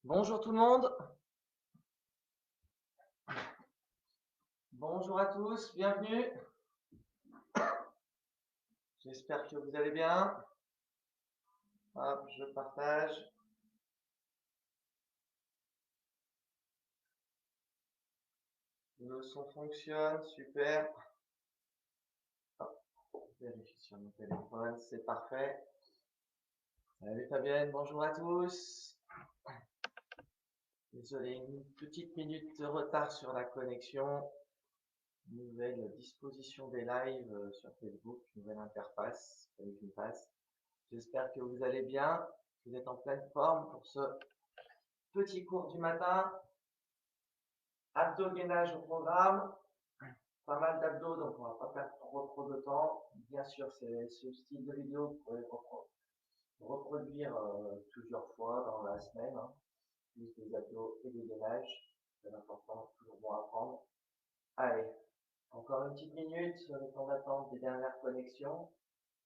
Bonjour tout le monde, bonjour à tous, bienvenue. J'espère que vous allez bien. Hop, je partage. Le son fonctionne, super. Hop, vérifie sur mon téléphone, c'est parfait. Salut Fabienne, bonjour à tous. Désolé, une petite minute de retard sur la connexion. Nouvelle disposition des lives sur Facebook, nouvelle interface, fallait que je passe. J'espère que vous allez bien, que vous êtes en pleine forme pour ce petit cours du matin. Abdos-gainage au programme, pas mal d'abdos, donc on va pas perdre trop de temps. Bien sûr, c'est ce style de vidéo que vous pouvez reproduire plusieurs fois dans la semaine, hein. Plus des abdos et des gainages. C'est important, toujours bon à prendre. Allez, encore une petite minute, le temps d'attente des dernières connexions,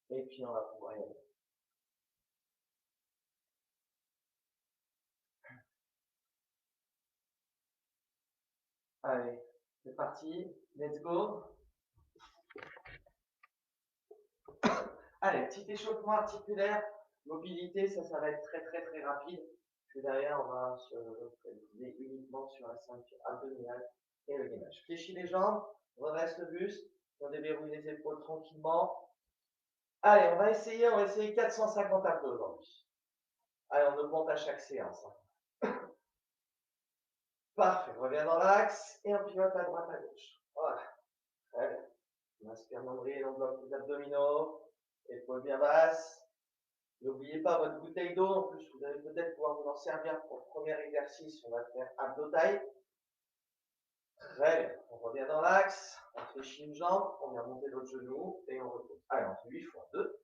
et puis on va pouvoir y aller. Allez, c'est parti, let's go. Allez, petit échauffement articulaire, mobilité, ça va être très rapide. Puis derrière, on va se focaliser uniquement sur la ceinture abdominale et le gainage. Fléchis les jambes, redresse le buste, on déverrouille les épaules tranquillement. Allez, on va essayer 450 abdos aujourd'hui. Allez, on augmente à chaque séance, hein. Parfait, on revient dans l'axe et on pivote à droite à gauche. Voilà, très bien. On inspire nombril, on bloque les abdominaux, épaules bien basses. N'oubliez pas votre bouteille d'eau. En plus, vous allez peut-être pouvoir vous en servir pour le premier exercice. On va faire abdos taille. Très bien. On revient dans l'axe. On fléchit une jambe. On vient monter l'autre genou et on repose. Allez, on fait 8 fois. 2,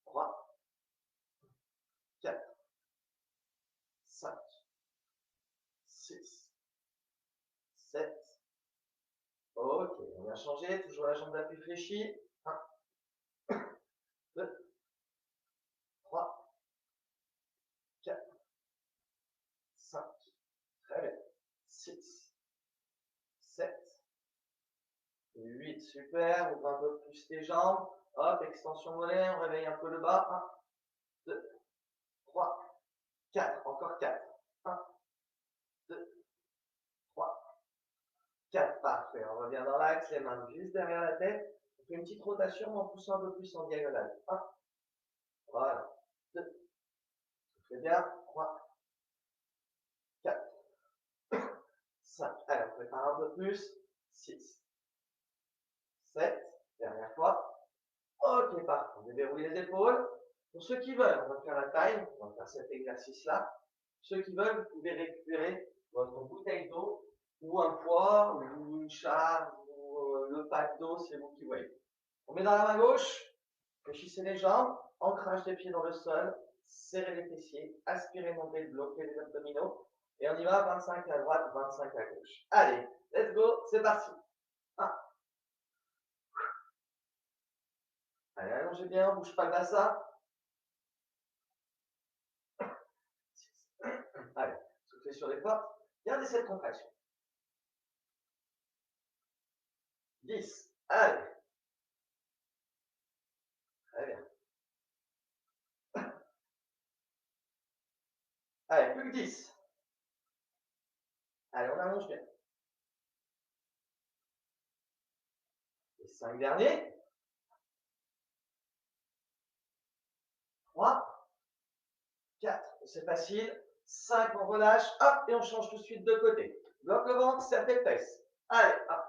3, 4, 5, 6, 7. Ok, on vient changer. Toujours la jambe d'appui fléchie. 1, 2, 3, 4, 5. Très bien. 6, 7, 8, super. Ouvre un peu plus les jambes. Hop, extension mollet, on réveille un peu le bas. 1, 2, 3, 4. Encore 4. 1, 2, 3, 4. Parfait. On revient dans l'axe, les mains juste derrière la tête. On fait une petite rotation en poussant un peu plus en diagonale. 1, voilà. 2, c'est bien. 3, 4, 5. Allez, on prépare un peu plus. 6, 7. Dernière fois. Ok, parfait. On déverrouille les épaules. Pour ceux qui veulent, on va faire la taille. On va faire cet exercice-là. Ceux qui veulent, vous pouvez récupérer votre bouteille d'eau ou un poids ou une charge ou le pack d'eau, c'est vous qui voyez. On met dans la main gauche, fléchissez les jambes, ancrage des pieds dans le sol, serrez les fessiers, aspirez, montez, bloquez les abdominaux. Et on y va, 25 à droite, 25 à gauche. Allez, let's go, c'est parti. 1. Allez, allongez bien, bouge pas le bassin. 6. Allez, soufflez sur les portes. Gardez cette contraction. 10. Allez. Très bien. Allez, plus que 10. Allez, on allonge bien. Les 5 derniers. 3, 4, c'est facile. 5, on relâche. Hop, et on change tout de suite de côté. Bloque le ventre, serre tes fesses. Allez, hop.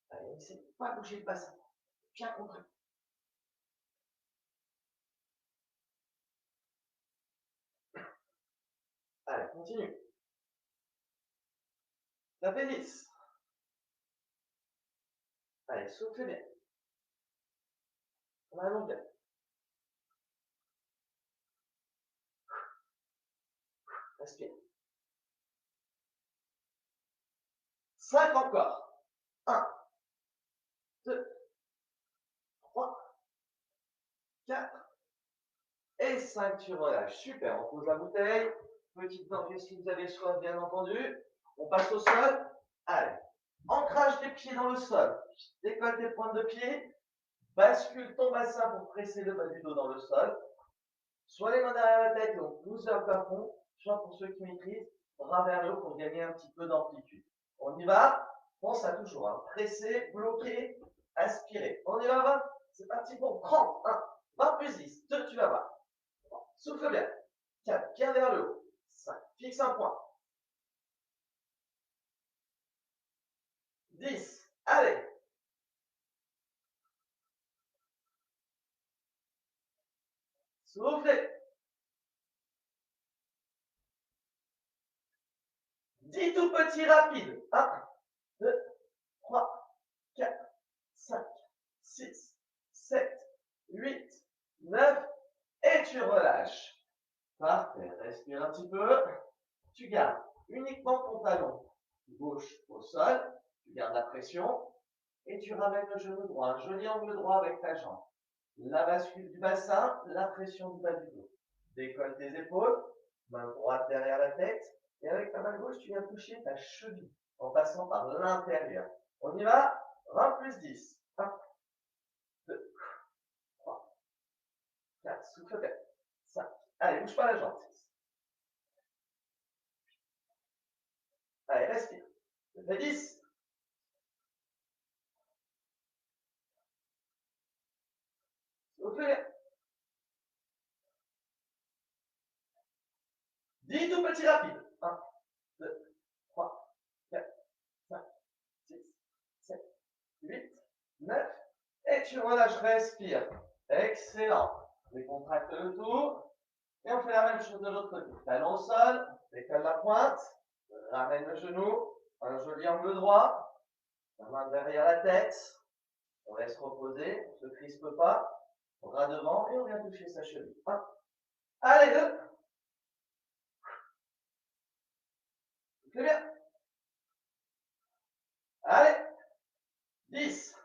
Allez, n'essaie pas de bouger le bassin. Bien compris. Allez, continue. Ça fait 10. Allez, soufflez bien. On allonge bien. Respire. 5 encore. 1, 2, 3, 4, Et 5, tu relâches. Super, on pose la bouteille. Petite gorgée si vous avez soif, bien entendu. On passe au sol. Allez. Ancrage des pieds dans le sol. Décolle tes pointes de pied. Bascule ton bassin pour presser le bas du dos dans le sol. Soit les mains derrière la tête et on pousse vers le plafond. Soit pour ceux qui maîtrisent, bras vers le haut pour gagner un petit peu d'amplitude. On y va. Pense à toujours. Hein. Presser, bloquer, aspirer. On y va, 20. C'est parti pour 30. 1, 20 plus 10. 2, tu vas voir. Souffle bien. 4, pied vers le haut. 5, fixe un point. 10, allez. Soufflez. 10 tout petits rapides. 1, 2, 3, 4, 5, 6, 7, 8, 9. Et tu relâches. Parfait. Respire un petit peu. Tu gardes uniquement ton talon gauche au sol. Tu gardes la pression. Et tu ramènes le genou droit. Un joli angle droit avec ta jambe. La bascule du bassin, la pression du bas du dos. Décolle tes épaules, main droite derrière la tête, et avec ta main gauche, tu viens toucher ta cheville en passant par l'intérieur. On y va, 20 plus 10. 1, 2, 3, 4, souffle bien. 5. Allez, bouge pas la jambe. 6. Allez, respire. Ça fait 10. Souffle bien. 10 tout petits rapides. 1, 2, 3, 4, 5, 6, 7, 8, 9. Et tu relâches, respire. Excellent. Décontracte le tout. Et on fait la même chose de l'autre côté. Talon au sol, décale la pointe, ramène le genou, un joli angle droit, la main derrière la tête, on laisse reposer, on ne se crispe pas, bras devant et on vient toucher sa cheville. 1. Allez, 2. C'est bien. Allez, 10.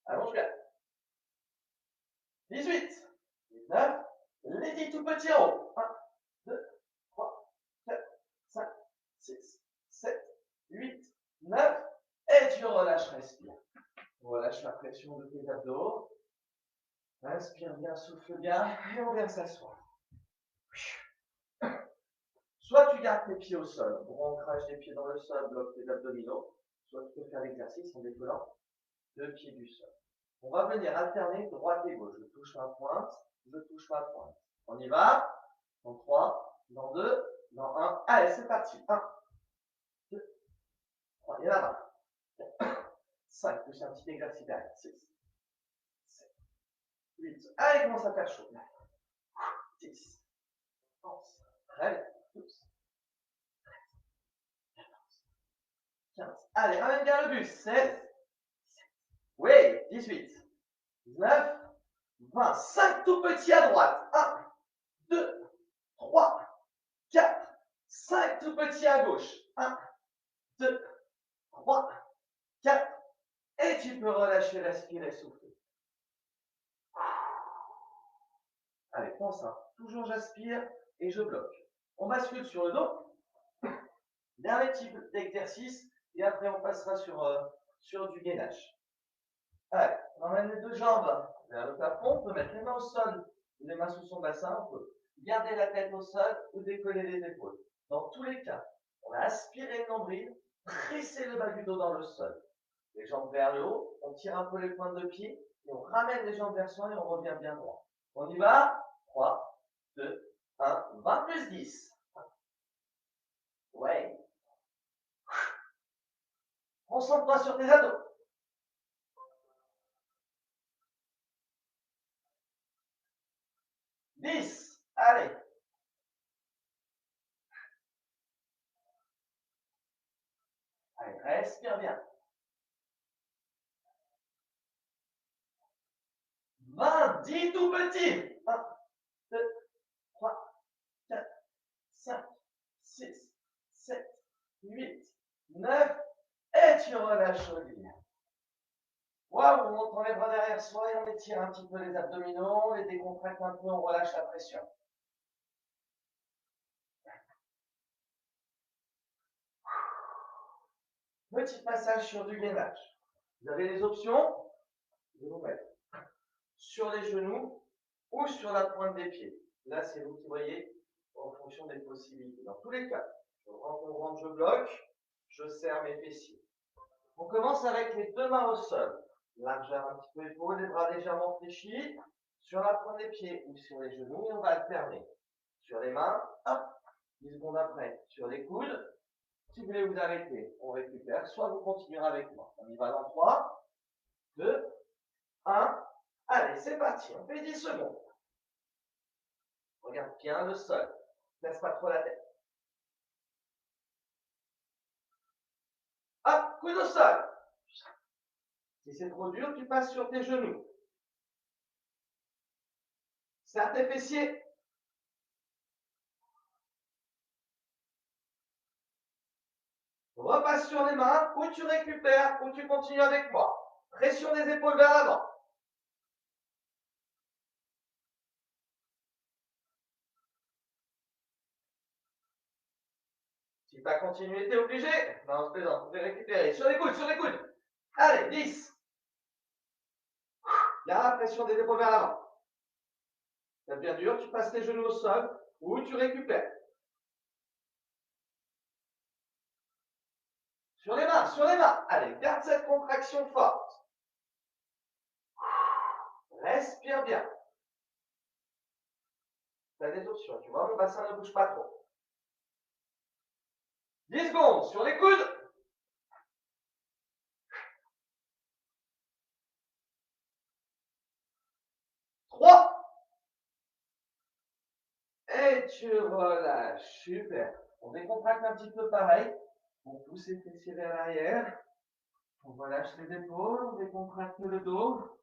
Allonge bien. 18. 19. Les 10 tout petits en haut. 1, 2, 3, 4, 5, 6, 7, 8, 9. Et tu relâches, respire. Relâche la pression de tes abdos. Inspire bien, souffle bien, et on vient s'asseoir. Soit tu gardes tes pieds au sol, gros ancrage des pieds dans le sol, bloque tes abdominaux, soit tu peux faire l'exercice en décollant deux pieds du sol. On va venir alterner droite et gauche. Je touche ma pointe, je touche ma pointe. On y va. Dans 3, dans 2, dans 1. Allez, c'est parti. 1, 2, 3, et là-bas. 5, plus un petit exercice derrière. 6, 7, 8. Allez, commence à faire chaud. 10, 11, 13, 12, 15. Allez, ramène bien le bus. 16, oui, 18, 19, 20. 5 tout petits à droite. 1, 2, 3, 4, 5 tout petits à gauche. 1, 2, 3, 4. Et tu peux relâcher, respirer, souffler. Allez, prends ça. Toujours j'aspire et je bloque. On bascule sur le dos. Dernier type d'exercice. Et après, on passera sur du gainage. Allez, on emmène les deux jambes vers le plafond. On peut mettre les mains au sol ou les mains sous son bassin. On peut garder la tête au sol ou décoller les épaules. Dans tous les cas, on va aspirer le nombril, presser le bas du dos dans le sol. Les jambes vers le haut, on tire un peu les pointes de pied et on ramène les jambes vers soi et on revient bien droit. On y va. 3, 2, 1, 20 plus 10. Ouais. Concentre-toi sur tes abdos. 10. Allez. Allez, respire bien. 20, 10 tout petit. 1, 2, 3, 4, 5, 6, 7, 8, 9. Et tu relâches au lit. Waouh, on monte les bras derrière soi et on étire un petit peu les abdominaux, on les décontracte un peu, on relâche la pression. Petit passage sur du gainage. Vous avez les options de vous mettre sur les genoux ou sur la pointe des pieds. Là, c'est vous qui voyez en fonction des possibilités. Dans tous les cas, je rentre, je bloque, je serre mes fessiers. On commence avec les deux mains au sol. Largeur un petit peu épaule, les bras légèrement fléchis, sur la pointe des pieds ou sur les genoux, et on va alterner. Sur les mains, hop, 10 secondes après, sur les coudes. Si vous voulez vous arrêter, on récupère, soit vous continuerez avec moi. On y va dans 3, 2, 1. Allez, c'est parti, on fait 10 secondes. Regarde bien le sol, ne laisse pas trop la tête. Hop, coude au sol. Si c'est trop dur, tu passes sur tes genoux. Serre tes fessiers. Repasse sur les mains, ou tu récupères, ou tu continues avec moi. Pression des épaules vers l'avant. Si tu as continué, t'es obligé. Non, je plaisante, vous pouvez récupérer. Sur les coudes, sur les coudes. Allez, 10. Là, pression des épaules vers l'avant. Ça devient dur, tu passes tes genoux au sol, ou tu récupères. Sur les mains, sur les mains. Allez, garde cette contraction forte. Respire bien. Tu as des options, tu vois, mon bassin ne bouge pas trop. 10 secondes, sur les coudes. 3. Et tu relâches. Super. On décontracte un petit peu pareil. On pousse les fessiers vers l'arrière. On relâche les épaules, on décontracte le dos.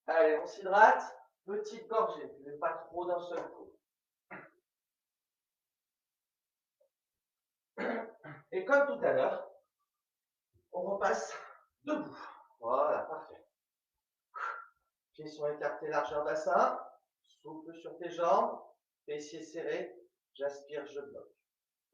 Allez, on s'hydrate. Petite gorgée, mais pas trop d'un seul coup. Et comme tout à l'heure, on repasse debout. Voilà, parfait. Pieds sont écartés, largeur bassin. Souffle sur tes jambes. Fessiers serrés. J'aspire, je bloque.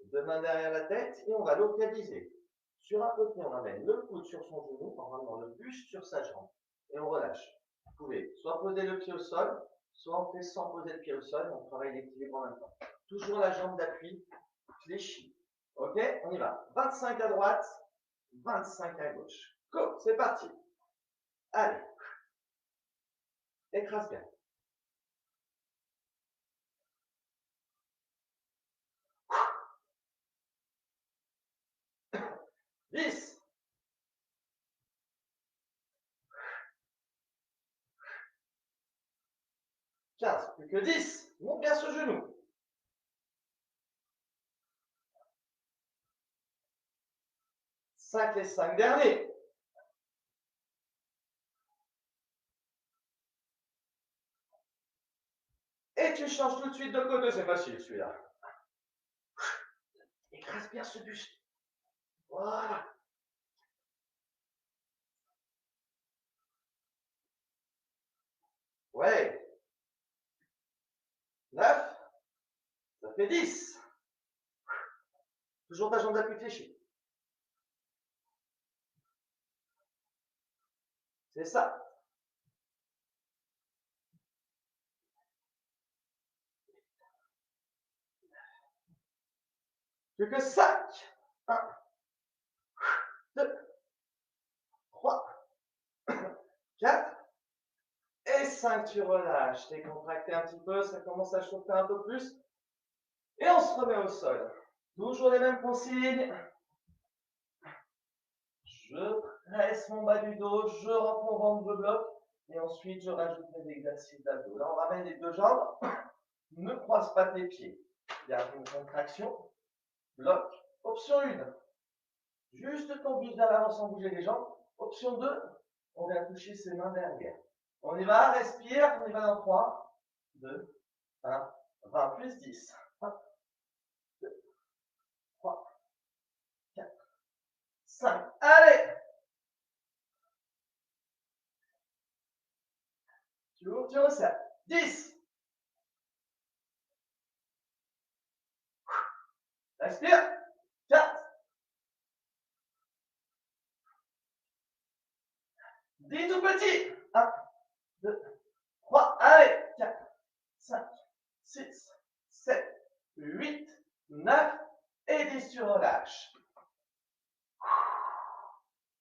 Deux mains derrière la tête et on va localiser. Sur un côté, on amène le coude sur son genou, en ramenant le buste sur sa jambe. Et on relâche. Vous pouvez soit poser le pied au sol, soit on fait sans poser le pied au sol, on travaille l'équilibre en même temps. Toujours la jambe d'appui fléchie. Ok, on y va. 25 à droite, 25 à gauche. Go, c'est parti. Allez. Écrase bien. 10. 15. Plus que 10. Monte bien ce genou. 5 les 5 derniers. Et tu changes tout de suite de côté, c'est facile celui-là. Écrase bien ce buste. Voilà. Ouais. 9. Ça fait 10. Toujours ta jambe d'appui fléchie. C'est ça. Plus que 5. 1, 2, 3, 4 et 5. Tu relâches. T'es contracté un petit peu, ça commence à chauffer un peu plus. Et on se remet au sol. Toujours les mêmes consignes. Je presse mon bas du dos, je rentre mon ventre, je bloque. Et ensuite, je rajoute mes exercices d'abdos. Là, on ramène les deux jambes. Ne croise pas tes pieds. Garde une contraction. Bloc. Option 1. Juste ton buste vers l'avant sans bouger les jambes. Option 2. On vient toucher ses mains derrière. On y va, respire. On y va dans 3, 2, 1. 20 plus 10. 1, 2, 3, 4, 5. Allez. Tu ouvres, tu resserres. 10. Respire. 4. 10 tout petit. 1, 2, 3. Allez. 4, 5, 6, 7, 8, 9. Et 10, tu relâches.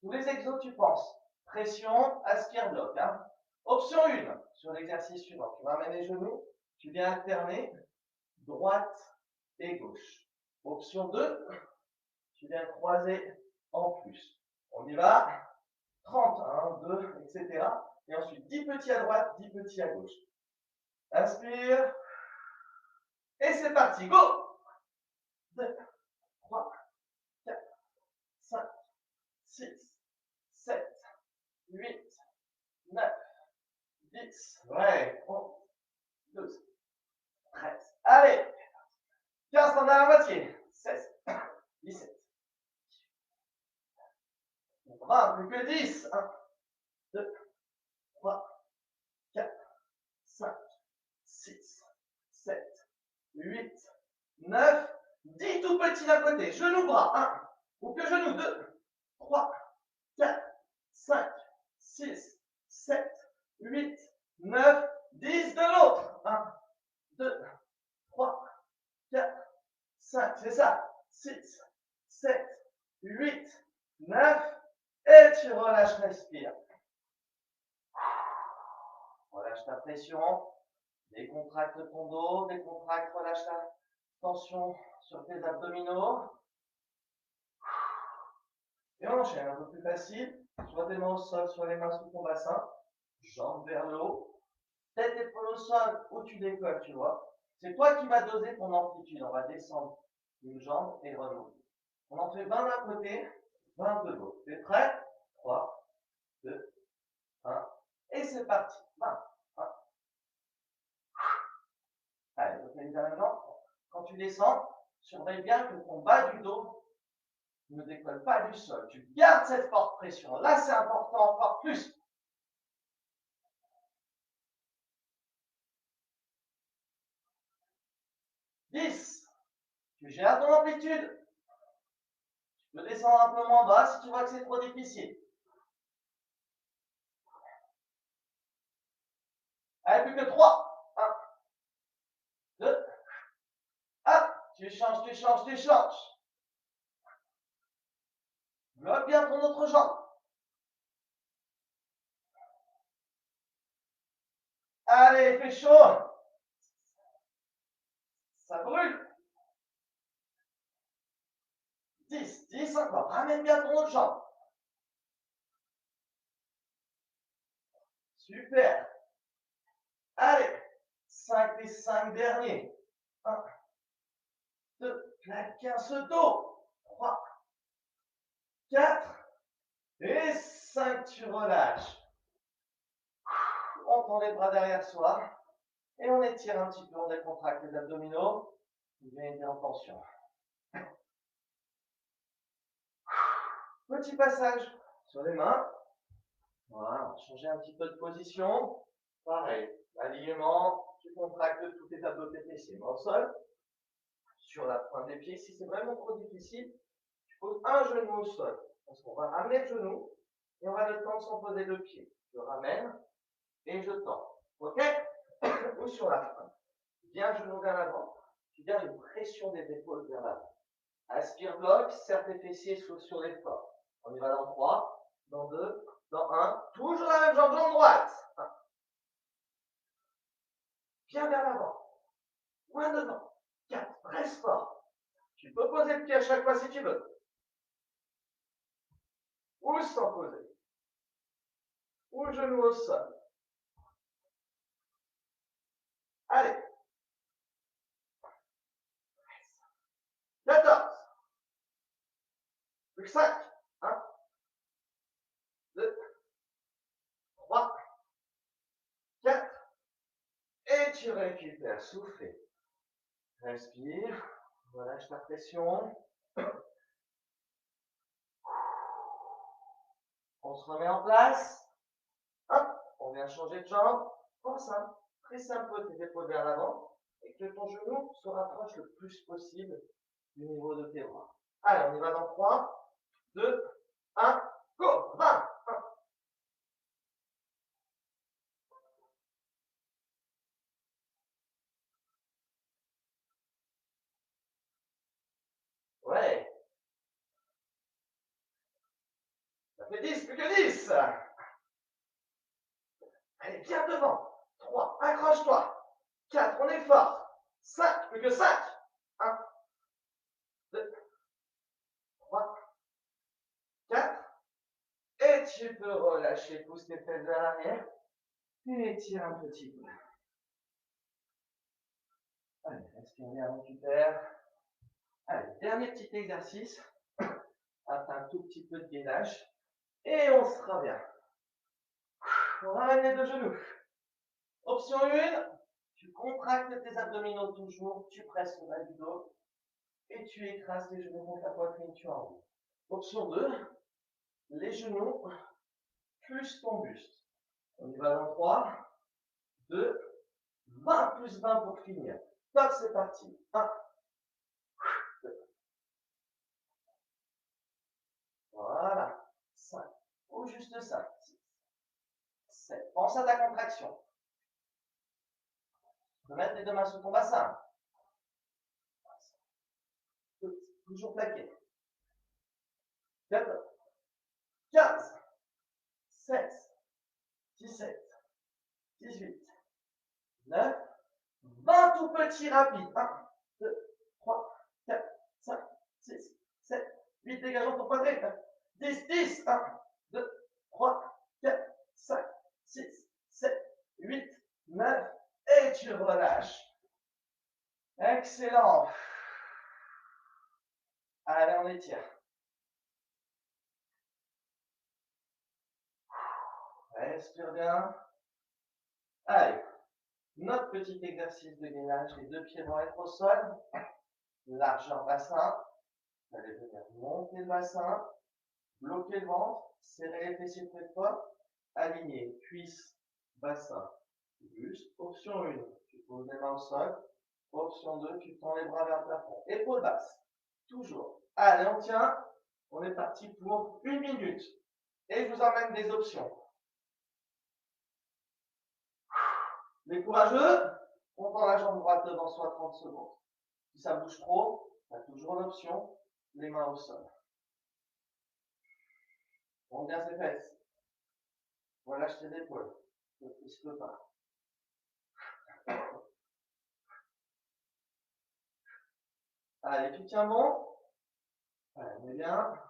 Tous les exos, tu penses. Pression, aspire-bloc. Hein. Option 1, sur l'exercice suivant. Tu ramènes les genoux. Tu viens alterner droite et gauche. Option 2, tu viens croiser en plus. On y va. 30, 1, 2, etc. Et ensuite 10 petits à droite, 10 petits à gauche. Inspire. Et c'est parti. Go. 2, 3, 4, 5, 6, 7, 8, 9, 10. Ouais. 11, 12, 13. Allez. 15, t'en as la moitié. 16, 17. 20, plus que 10. 1, 2, 3, 4, 5, 6, 7, 8, 9, 10 tout petits d'un côté. Genou, bras. 1, ou que genou. 2, 3, 4, 5, 6, 7, 8, 9, 10 de l'autre. 1, 2, 3, 4, 5, c'est ça. 6, 7, 8, 9, et tu relâches, respire. Relâche ta pression, décontracte ton dos, décontracte, relâche ta tension sur tes abdominaux. Et on enchaîne un peu plus facile. Soit tes mains au sol, soit les mains sous ton bassin. Jambes vers le haut. Tête épaule au sol où tu décolles, tu vois. C'est toi qui vas doser ton amplitude. On va descendre une jambe et remonter. On en fait 20 d'un côté, 20 de l'autre. Tu es prêt? 3, 2, 1. Et c'est parti. 20, 1. Allez, localise la même jambe. Quand tu descends, surveille bien que ton bas du dos ne décolle pas du sol. Tu gardes cette forte pression. Là, c'est important encore plus. 10. Tu gères ton amplitude. Tu peux descendre un peu moins bas si tu vois que c'est trop difficile. Allez, plus que 3. 1, 2, 1. Tu changes, tu changes, tu changes. Bloque bien ton autre jambe. Allez, fais chaud. Ça brûle. 10, 10 encore. Ramène bien ton autre jambe. Super. Allez, 5 des 5 derniers. 1, 2, plaque bien ce dos. 3, 4 et 5. Tu relâches. On tend les bras derrière soi et on étire un petit peu, on décontracte les abdominaux. Il vient être en tension. Petit passage sur les mains. Voilà, on va changer un petit peu de position. Pareil, alignement, tu contractes tous tes abdos, tes fessiers, mains au sol. Sur la pointe des pieds, si c'est vraiment trop difficile, tu poses un genou au sol. Parce qu'on va ramener le genou et on va le tendre sans poser le pied. Je ramène et je tends. Ok? Ou sur la fin. Bien genou vers l'avant. Tu gardes une pression des épaules vers l'avant. Aspire, bloc, serre tes fessiers sur l'effort. On y va dans 3, dans 2, dans 1. Toujours la même jambe, jambe droite. 1. Bien vers l'avant. Moins devant. 4. Reste fort. Tu peux poser le pied à chaque fois si tu veux. Ou sans poser. Ou genou au sol. Allez. 14. Plus que 5. 1, 2, 3, 4. Et tu récupères. Soufflez. Respire. Relâche ta pression. On se remet en place. Hop. On vient changer de jambe. Pense simple, très simple, tes épaules vers l'avant et que ton genou se rapproche le plus possible du niveau de tes bras. Allez, on y va dans 3, 2, 1, go, 20. Ouais, ça fait 10, plus que 10. Allez, bien devant. 3, accroche-toi. 4, on est fort. 5, plus que 5. 1, 2, 3, 4. Et tu peux relâcher, pousse tes fesses vers l'arrière. Et tire un petit peu. Allez, respire bien, récupère. Allez, dernier petit exercice. Après un tout petit peu de gainage. Et on sera bien. On ramène les deux genoux. Option 1, tu contractes tes abdominaux toujours, tu presses le bas du dos et tu écrases les genoux contre la poitrine, tu enroules. Option 2, les genoux plus ton buste. On y va dans 3, 2, 20 plus 20 pour finir. Top, c'est parti. 1, 2, voilà. 5, ou juste 5, 6, 7. Pense à ta contraction. Tu peux mettre les deux mains sous ton bassin. Toujours plaqué. 14, 15, 16, 17, 18, 9, 20 tout petits rapides. 1, 2, 3, 4, 5, 6, 7, 8, dégageons ton poitrine. 10, 10, 1, 2, 3, 4, 5, 6, 7, 8, 9, et tu relâches. Excellent. Allez, on étire. Respire bien. Allez, notre petit exercice de gainage. Les deux pieds vont être au sol. Largeur bassin. Vous allez venir monter le bassin, bloquer le ventre, serrer les fessiers près de toi, aligner cuisses, bassin, buste. Option 1, tu poses les mains au sol. Option 2, tu tends les bras vers le plafond. Épaules basses. Toujours. Allez, on tient. On est parti pour 1 minute. Et je vous emmène des options. Les courageux, on tend la jambe droite devant soi 30 secondes. Si ça bouge trop, tu as toujours l'option, les mains au sol. On bien ses fesses. Relâche tes épaules. Ne te pas. Allez, tu tiens bon. Allez, on est bien.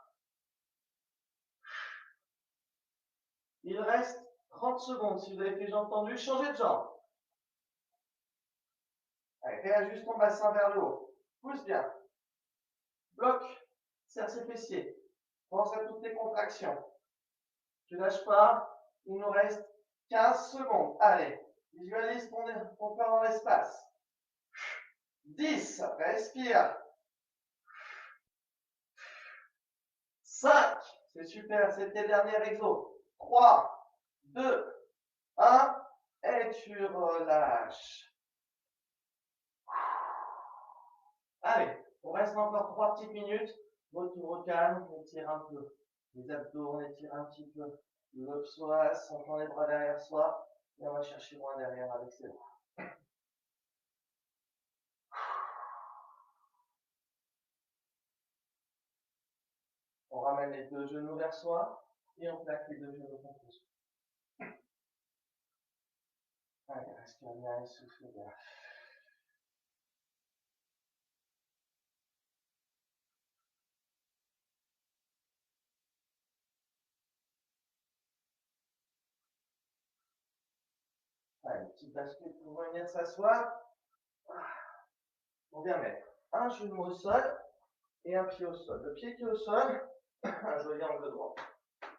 Il reste 30 secondes. Si vous avez fait les jambes tendues, changez de jambe. Allez, réajuste ton bassin vers le haut. Pousse bien. Bloque. Serre ses fessiers. Pense à toutes tes contractions. Tu ne lâches pas. Il nous reste 15 secondes. Allez, visualise ton corps dans l'espace. 10. Respire. 5. C'est super. C'était le dernier exo. 3, 2, 1. Et tu relâches. Allez, on reste encore 3 petites minutes. Retour au calme, on étire un peu les abdos, on étire un petit peu le psoas, on prend les bras derrière soi et on va chercher loin derrière avec ses bras. On ramène les deux genoux vers soi et on plaque les deux genoux contre soi. Allez, respire bien et souffle bien. Allez, petite bascule pour venir s'asseoir. On vient mettre un genou au sol et un pied au sol. Le pied qui est au sol, un joli angle droit.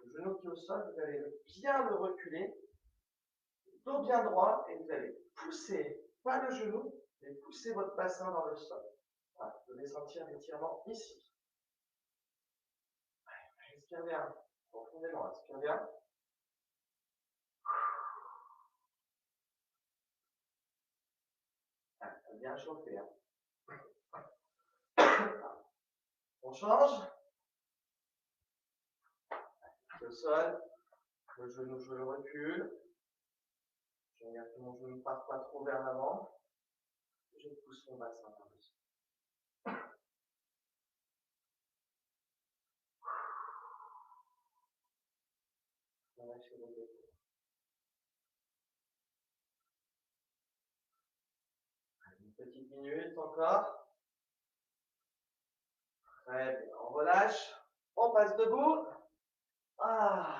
Le genou qui est au sol, vous allez bien le reculer, dos bien droit, et vous allez pousser, pas le genou, mais pousser votre bassin dans le sol. Voilà, vous devez sentir l'étirement ici. Respire bien, profondément, respire bien. bien chauffer. Hein. On change. Le sol. Le genou, je le recule. Je regarde que mon genou ne parte pas trop vers l'avant. Je pousse mon bassin par-dessus. Relâchez les épaules. Une petite minute encore. Très bien. On relâche. On passe debout. Ah,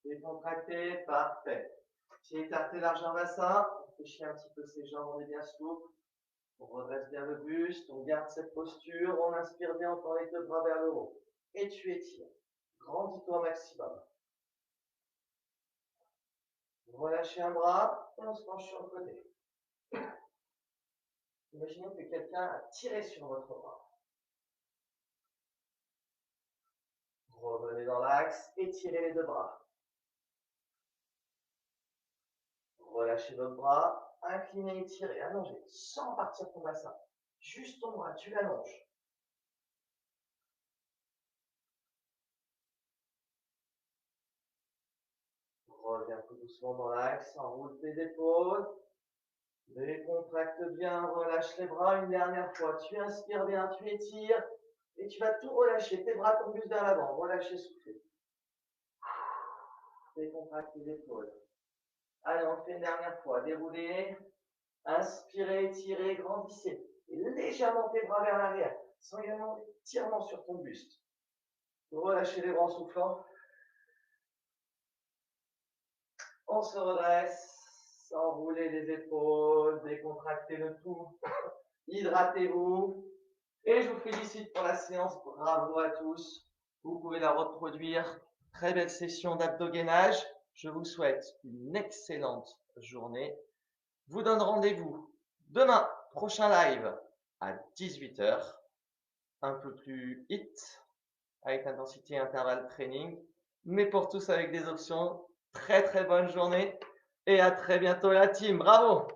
décontracté, parfait. J'ai écarté large un bassin. On fléchit un petit peu ses jambes, on est bien souple. On redresse bien le buste, on garde cette posture. On inspire bien, on tend les deux bras vers le haut. Et tu étires. Grandis-toi au maximum. Relâchez un bras et on se penche sur le côté. Imaginez que quelqu'un a tiré sur votre bras. Revenez dans l'axe, étirez les deux bras. Relâchez votre bras, inclinez, étirez, allongez, sans partir ton bassin. Juste ton bras, tu l'allonges. Reviens tout doucement dans l'axe, enroule tes épaules. Décontracte bien, relâche les bras une dernière fois. Tu inspires bien, tu étires. Et tu vas tout relâcher. Tes bras tombent vers l'avant. Relâchez, soufflez. Décontracte les épaules. Allez, on fait une dernière fois. Déroulez. Inspirez, étirez, grandissez. Et légèrement tes bras vers l'arrière. Sans également étirement sur ton buste. Relâchez les bras en soufflant. On se redresse. Enroulez les épaules. Décontractez le tout. Hydratez-vous. Et je vous félicite pour la séance. Bravo à tous. Vous pouvez la reproduire. Très belle session d'abdogainage. Je vous souhaite une excellente journée. Je vous donne rendez-vous demain, prochain live à 18 h. Un peu plus hit, avec intensité intervalle training. Mais pour tous avec des options. Très très bonne journée. Et à très bientôt la team. Bravo!